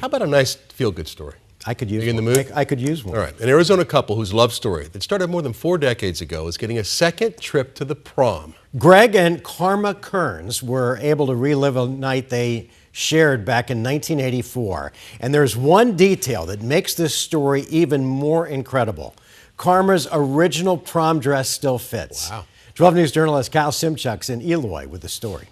How about a nice feel-good story? I could use Are you in the one. mood? I could use one. All right. An Arizona couple whose love story that started more than 4 decades ago is getting a second trip to the prom. Greg and Karma Kearns were able to relive a night they shared back in 1984. And there's one detail that makes this story even more incredible. Karma's original prom dress still fits. Wow. 12 News journalist Kyle Simchuk's in Eloy with the story.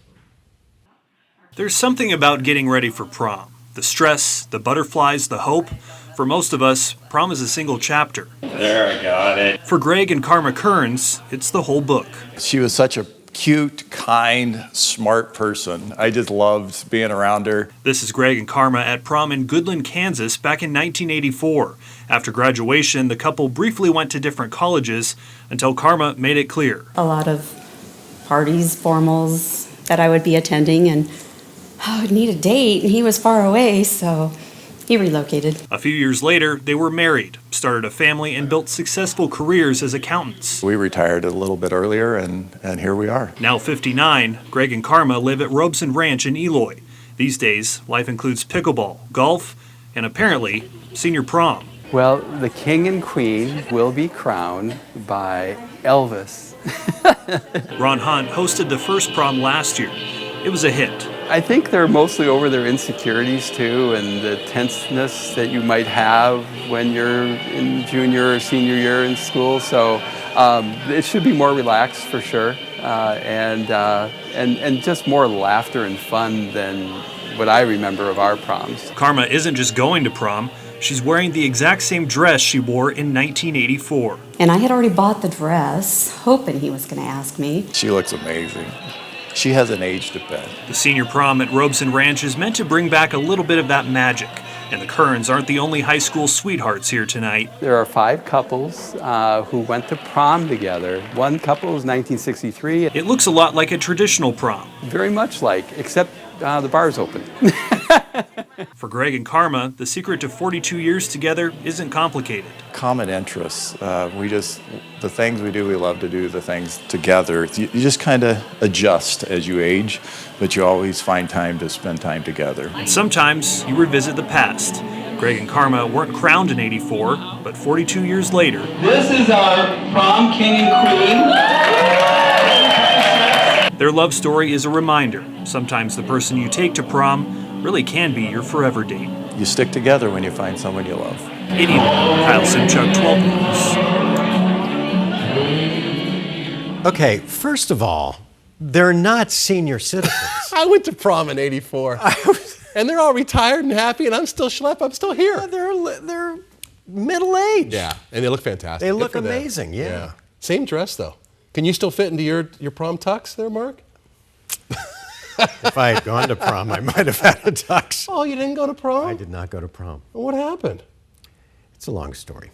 There's something about getting ready for prom. The stress, the butterflies, the hope. For most of us, prom is a single chapter. There, I got it. For Greg and Karma Kearns, it's the whole book. She was such a cute, kind, smart person. I just loved being around her. This is Greg and Karma at prom in Goodland, Kansas back in 1984. After graduation, the couple briefly went to different colleges until Karma made it clear. A lot of parties, formals that I would be attending, and I would need a date, and he was far away, so he relocated. A few years later, they were married, started a family, and built successful careers as accountants. We retired a little bit earlier, and here we are. Now 59, Greg and Karma live at Robeson Ranch in Eloy. These days, life includes pickleball, golf, and apparently, senior prom. Well, the king and queen will be crowned by Elvis. Ron Hunt hosted the first prom last year. It was a hit. I think they're mostly over their insecurities too, and the tenseness that you might have when you're in junior or senior year in school. So it should be more relaxed for sure, and just more laughter and fun than what I remember of our proms. Karma isn't just going to prom. She's wearing the exact same dress she wore in 1984. And I had already bought the dress, hoping he was going to ask me. She looks amazing. She hasn't aged a bit. The senior prom at Robeson Ranch is meant to bring back a little bit of that magic. And the Kearns aren't the only high school sweethearts here tonight. There are 5 couples who went to prom together. One couple was 1963. It looks a lot like a traditional prom. Very much like, except the bar's open. For Greg and Karma, the secret to 42 years together isn't complicated. Common interests. The things we do, we love to do the things together. You just kind of adjust as you age, but you always find time to spend time together. And sometimes you revisit the past. Greg and Karma weren't crowned in 84, but 42 years later. This is our prom king and queen. Their love story is a reminder. Sometimes the person you take to prom really can be your forever date. You stick together when you find someone you love. In Eloy, Kyle Simchuk, 12 News. Okay, first of all, they're not senior citizens. I went to prom in 84. And they're all retired and happy, and I'm still schlep. I'm still here. They're middle-aged. Yeah, and they look fantastic. They Good look for them. amazing, yeah. Same dress, though. Can you still fit into your prom tux there, Mark? If I had gone to prom, I might have had a tux. Oh, you didn't go to prom? I did not go to prom. What happened? It's a long story.